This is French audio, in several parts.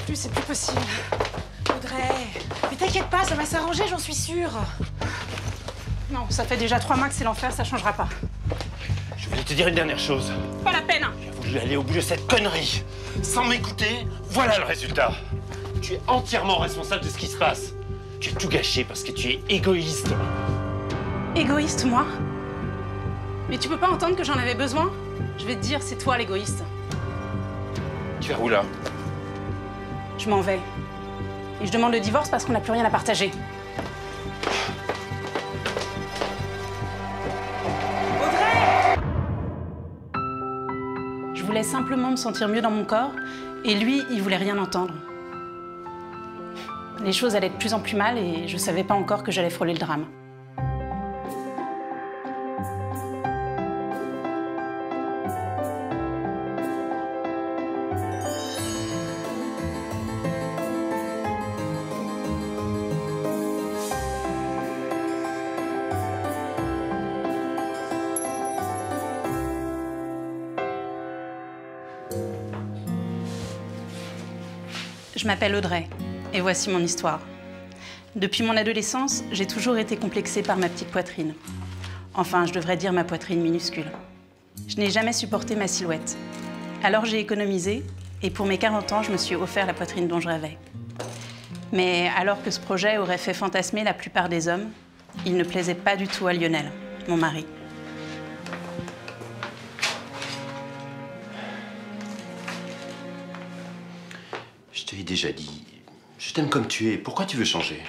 plus, c'est plus possible. Audrey, mais t'inquiète pas, ça va s'arranger, j'en suis sûre. Non, ça fait déjà 3 mois que c'est l'enfer, ça changera pas. Je voulais te dire une dernière chose. Pas la peine. J'ai voulu aller au bout de cette connerie. Sans m'écouter, voilà le résultat. Tu es entièrement responsable de ce qui se passe. Tu as tout gâché parce que tu es égoïste. Égoïste, moi? Mais tu peux pas entendre que j'en avais besoin? Je vais te dire, c'est toi l'égoïste. Tu es où là? Je m'en vais. Et je demande le divorce parce qu'on n'a plus rien à partager. Audrey! Je voulais simplement me sentir mieux dans mon corps, et lui, il voulait rien entendre. Les choses allaient de plus en plus mal et je savais pas encore que j'allais frôler le drame. Je m'appelle Audrey, et voici mon histoire. Depuis mon adolescence, j'ai toujours été complexée par ma petite poitrine. Enfin, je devrais dire ma poitrine minuscule. Je n'ai jamais supporté ma silhouette. Alors j'ai économisé, et pour mes 40 ans, je me suis offert la poitrine dont je rêvais. Mais alors que ce projet aurait fait fantasmer la plupart des hommes, il ne plaisait pas du tout à Lionel, mon mari. Je t'ai déjà dit, je t'aime comme tu es. Pourquoi tu veux changer?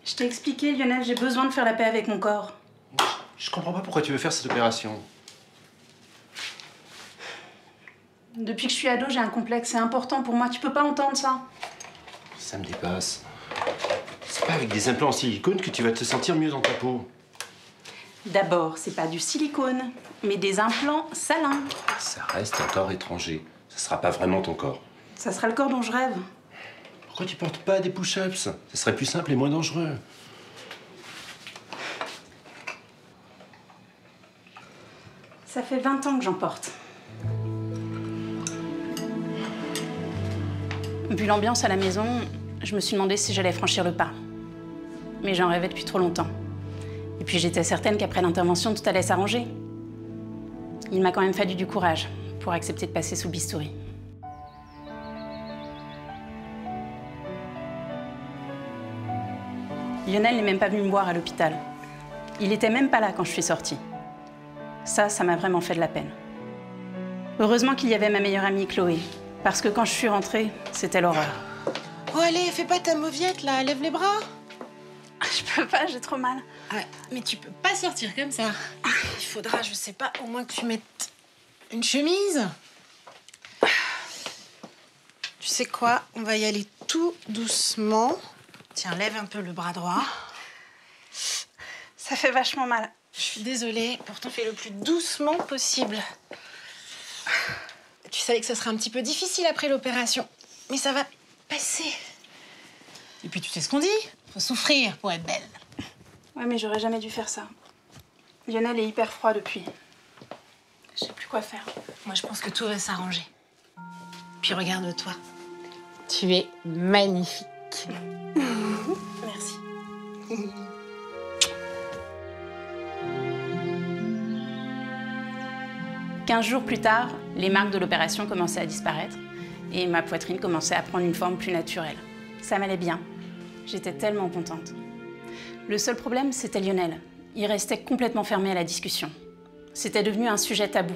Je t'ai expliqué, Lionel, j'ai besoin de faire la paix avec mon corps. Je comprends pas pourquoi tu veux faire cette opération. Depuis que je suis ado, j'ai un complexe, c'est important pour moi. Tu peux pas entendre ça? Ça me dépasse. C'est pas avec des implants en silicone que tu vas te sentir mieux dans ta peau. D'abord, c'est pas du silicone, mais des implants salins. Ça reste un corps étranger. Ça sera pas vraiment ton corps. Ça sera le corps dont je rêve. Pourquoi tu portes pas des push-ups? Ça serait plus simple et moins dangereux. Ça fait 20 ans que j'en porte. Vu l'ambiance à la maison, je me suis demandé si j'allais franchir le pas. Mais j'en rêvais depuis trop longtemps. Et puis j'étais certaine qu'après l'intervention, tout allait s'arranger. Il m'a quand même fallu du courage pour accepter de passer sous le bistouri. Lionel n'est même pas venu me voir à l'hôpital. Il était même pas là quand je suis sortie. Ça m'a vraiment fait de la peine. Heureusement qu'il y avait ma meilleure amie Chloé, parce que quand je suis rentrée, c'était l'horreur. Oh allez, fais pas ta mauviette là, lève les bras. Je peux pas, j'ai trop mal. Ah, mais tu peux pas sortir comme ça. Il faudra, je sais pas, au moins que tu mettes une chemise. Tu sais quoi, on va y aller tout doucement. Tiens, lève un peu le bras droit. Ça fait vachement mal. Je suis désolée, pourtant fais le plus doucement possible. Tu savais que ce serait un petit peu difficile après l'opération, mais ça va passer. Et puis tu sais ce qu'on dit, faut souffrir pour être belle. Ouais, mais j'aurais jamais dû faire ça. Lionel est hyper froid depuis. Je sais plus quoi faire. Moi, je pense que tout va s'arranger. Puis regarde-toi. Tu es magnifique. Merci. 15 jours plus tard, les marques de l'opération commençaient à disparaître et ma poitrine commençait à prendre une forme plus naturelle. Ça m'allait bien. J'étais tellement contente. Le seul problème, c'était Lionel. Il restait complètement fermé à la discussion. C'était devenu un sujet tabou.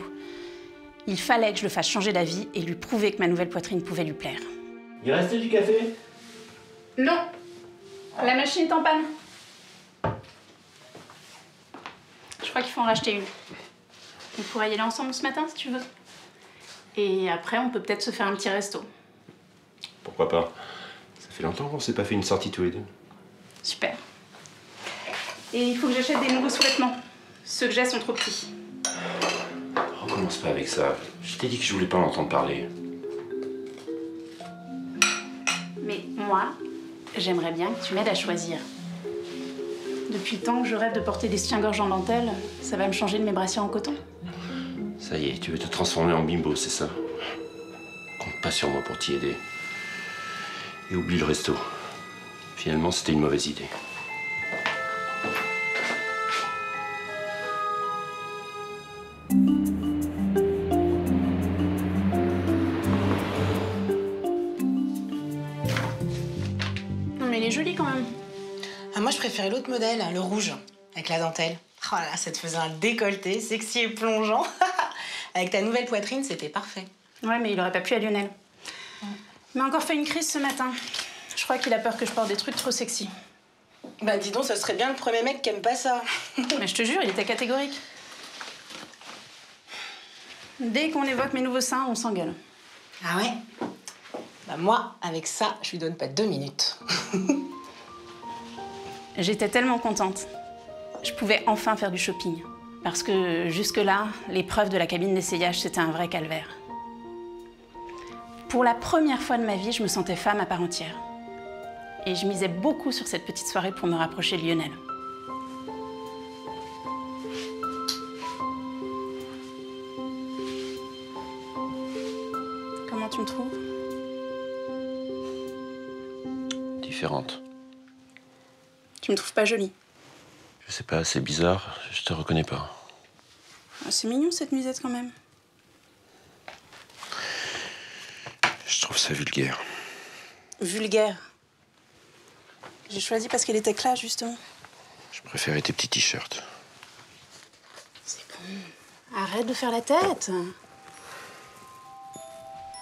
Il fallait que je le fasse changer d'avis et lui prouver que ma nouvelle poitrine pouvait lui plaire. Il restait du café? Non. La machine est en panne. Je crois qu'il faut en racheter une. On pourrait y aller ensemble ce matin, si tu veux. Et après, on peut peut-être se faire un petit resto. Pourquoi pas? Ça fait longtemps qu'on s'est pas fait une sortie tous les deux. Super. Et il faut que j'achète des nouveaux sous-vêtements. Ceux que j'ai sont trop petits. Recommence pas avec ça. Je t'ai dit que je voulais pas en entendre parler. Mais moi, j'aimerais bien que tu m'aides à choisir. Depuis le temps que je rêve de porter des soutiens-gorge en dentelle, ça va me changer de mes brassières en coton. Ça y est, tu veux te transformer en bimbo, c'est ça? Compte pas sur moi pour t'y aider. Et oublie le resto. Finalement, c'était une mauvaise idée. Non mais il est joli quand même. Ah, moi, je préférais l'autre modèle, le rouge, avec la dentelle. Oh là, ça te faisait un décolleté sexy et plongeant. Avec ta nouvelle poitrine, c'était parfait. Ouais, mais il aurait pas plu à Lionel. Il m'a encore fait une crise ce matin. Je crois qu'il a peur que je porte des trucs trop sexy. Bah dis donc, ce serait bien le premier mec qui aime pas ça. Mais je te jure, il était catégorique. Dès qu'on évoque mes nouveaux seins, on s'engueule. Ah ouais? Bah moi, avec ça, je lui donne pas 2 minutes. J'étais tellement contente. Je pouvais enfin faire du shopping. Parce que jusque-là, l'épreuve de la cabine d'essayage, c'était un vrai calvaire. Pour la première fois de ma vie, je me sentais femme à part entière. Et je misais beaucoup sur cette petite soirée pour me rapprocher de Lionel. Comment tu me trouves? Différente. Tu me trouves pas jolie? Je sais pas, c'est bizarre, je te reconnais pas. Ah, c'est mignon cette musette quand même. Je trouve ça vulgaire. Vulgaire. J'ai choisi parce qu'elle était classe, justement. Je préférais tes petits t-shirts. C'est bon. Arrête de faire la tête.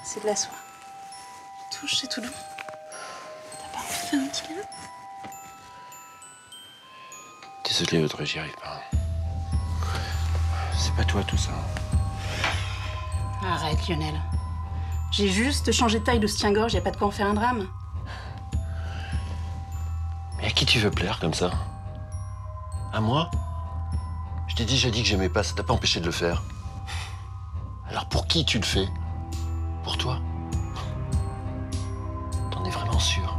C'est de la soie. Touche, c'est tout doux. T'as pas envie de faire un petit câlin? Désolé, Audrey, j'y arrive pas. C'est pas toi, tout ça. Arrête, Lionel. J'ai juste changé de taille de soutien-gorge, y a pas de quoi en faire un drame. Mais à qui tu veux plaire comme ça? À moi? Je t'ai déjà dit que j'aimais pas, ça t'a pas empêché de le faire. Alors pour qui tu le fais? Pour toi? T'en es vraiment sûr?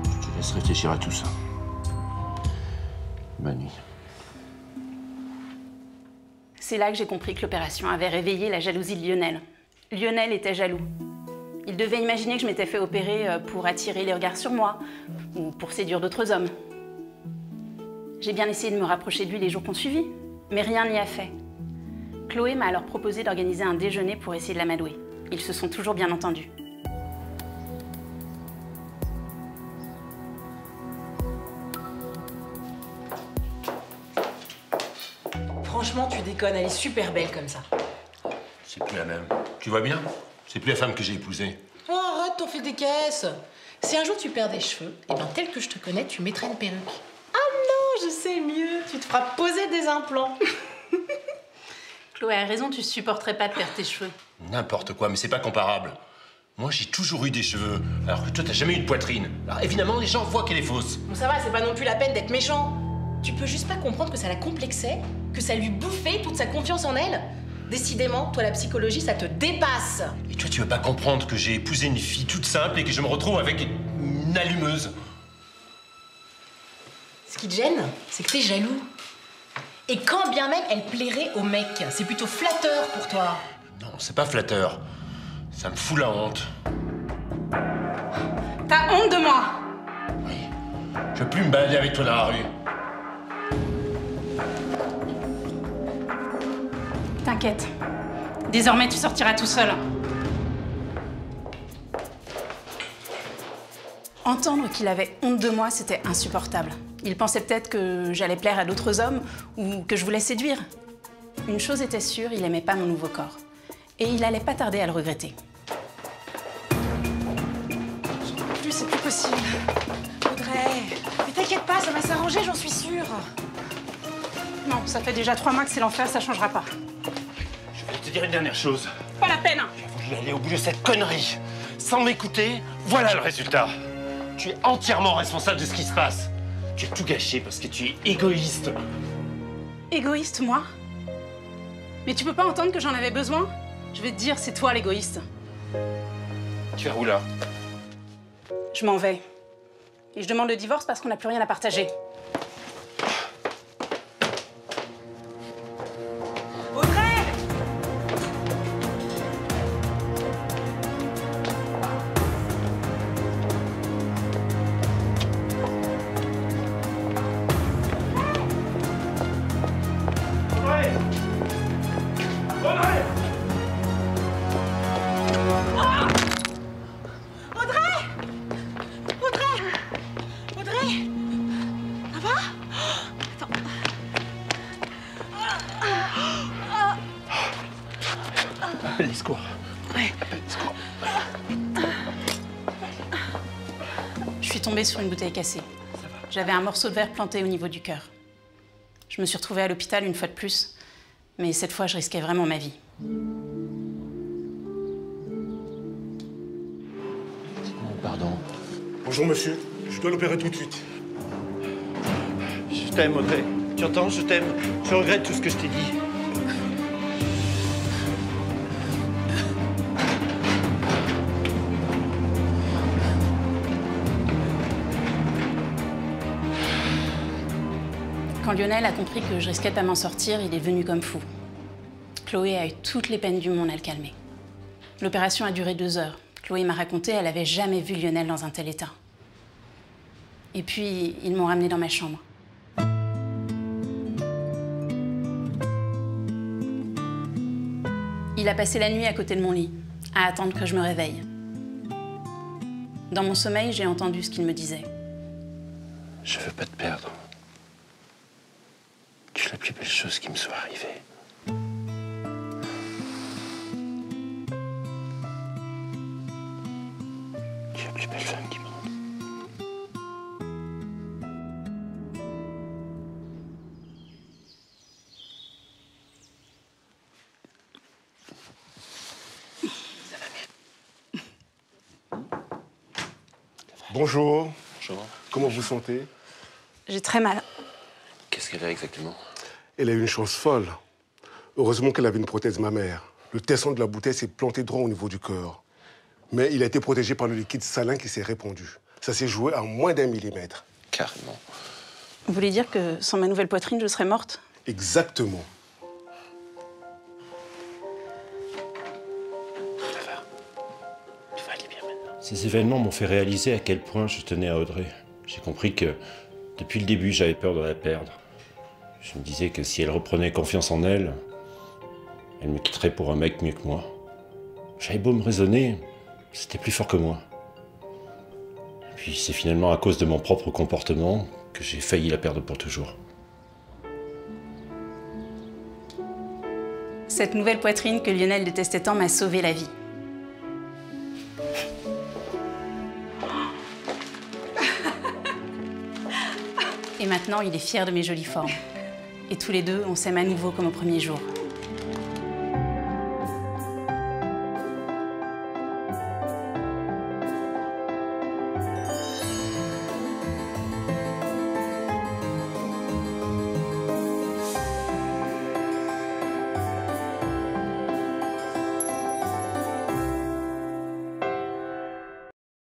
Je te laisse réfléchir à tout ça. Bonne nuit. C'est là que j'ai compris que l'opération avait réveillé la jalousie de Lionel. Lionel était jaloux. Il devait imaginer que je m'étais fait opérer pour attirer les regards sur moi ou pour séduire d'autres hommes. J'ai bien essayé de me rapprocher de lui les jours qu'on suivit, mais rien n'y a fait. Chloé m'a alors proposé d'organiser un déjeuner pour essayer de l'amadouer. Ils se sont toujours bien entendus. Franchement, tu déconnes, elle est super belle comme ça. C'est plus la même. Tu vois bien? C'est plus la femme que j'ai épousée. Oh, arrête, t'en fais des caisses. Si un jour tu perds des cheveux, eh ben tel que je te connais, tu mettrais une perruque. Ah non, je sais mieux, tu te feras poser des implants. Chloé a raison, tu supporterais pas de perdre tes cheveux. N'importe quoi, mais c'est pas comparable. Moi, j'ai toujours eu des cheveux, alors que toi, t'as jamais eu de poitrine. Alors évidemment, les gens voient qu'elle est fausse. Bon, ça va, c'est pas non plus la peine d'être méchant. Tu peux juste pas comprendre que ça la complexait, que ça lui bouffait toute sa confiance en elle. Décidément, toi, la psychologie, ça te dépasse. Et toi, tu veux pas comprendre que j'ai épousé une fille toute simple et que je me retrouve avec une allumeuse? Ce qui te gêne, c'est que t'es jaloux. Et quand bien même elle plairait au mec, c'est plutôt flatteur pour toi. Non, c'est pas flatteur. Ça me fout la honte. T'as honte de moi? Oui. Je veux plus me balader avec toi dans la rue. T'inquiète. Désormais, tu sortiras tout seul. Entendre qu'il avait honte de moi, c'était insupportable. Il pensait peut-être que j'allais plaire à d'autres hommes ou que je voulais séduire. Une chose était sûre, il aimait pas mon nouveau corps. Et il allait pas tarder à le regretter. Plus, c'est plus possible. Audrey, mais t'inquiète pas, ça va s'arranger, j'en suis sûre. Non, ça fait déjà 3 mois que c'est l'enfer, ça changera pas. Je vais te dire une dernière chose. Pas la peine. J'ai voulu aller au bout de cette connerie. Sans m'écouter, voilà le résultat. Tu es entièrement responsable de ce qui se passe. Tu as tout gâché parce que tu es égoïste. Égoïste, moi? Mais tu peux pas entendre que j'en avais besoin? Je vais te dire, c'est toi l'égoïste. Tu vas où là? Je m'en vais. Et je demande le divorce parce qu'on n'a plus rien à partager. secours. Ouais. Appelle les secours. Je suis tombée sur une bouteille cassée. J'avais un morceau de verre planté au niveau du cœur. Je me suis retrouvée à l'hôpital une fois de plus, mais cette fois, je risquais vraiment ma vie. Pardon. Bonjour monsieur, je dois l'opérer tout de suite. Je t'aime, Audrey. Tu entends? Je t'aime. Je regrette tout ce que je t'ai dit. Quand Lionel a compris que je risquais de pas m'en sortir, il est venu comme fou. Chloé a eu toutes les peines du monde à le calmer. L'opération a duré 2 heures. Chloé m'a raconté, elle avait jamais vu Lionel dans un tel état. Et puis, ils m'ont ramené dans ma chambre. Il a passé la nuit à côté de mon lit, à attendre que je me réveille. Dans mon sommeil, j'ai entendu ce qu'il me disait. Je veux pas te perdre. Tu es la plus belle chose qui me soit arrivée. Tu es la plus belle femme qui monte. Bonjour. Bonjour. Comment vous sentez? J'ai très mal. Qu'est-ce qu'elle a exactement? Elle a eu une chance folle. Heureusement qu'elle avait une prothèse mammaire. Le tesson de la bouteille s'est planté droit au niveau du cœur. Mais il a été protégé par le liquide salin qui s'est répandu. Ça s'est joué à moins d'1 millimètre. Carrément. Vous voulez dire que sans ma nouvelle poitrine, je serais morte? Exactement. Ça va. Tu vas aller bien maintenant. Ces événements m'ont fait réaliser à quel point je tenais à Audrey. J'ai compris que, depuis le début, j'avais peur de la perdre. Je me disais que si elle reprenait confiance en elle, elle me quitterait pour un mec mieux que moi. J'avais beau me raisonner, c'était plus fort que moi. Et puis c'est finalement à cause de mon propre comportement que j'ai failli la perdre pour toujours. Cette nouvelle poitrine que Lionel détestait tant m'a sauvé la vie. Et maintenant, il est fier de mes jolies formes. Et tous les deux, on s'aime à nouveau comme au premier jour.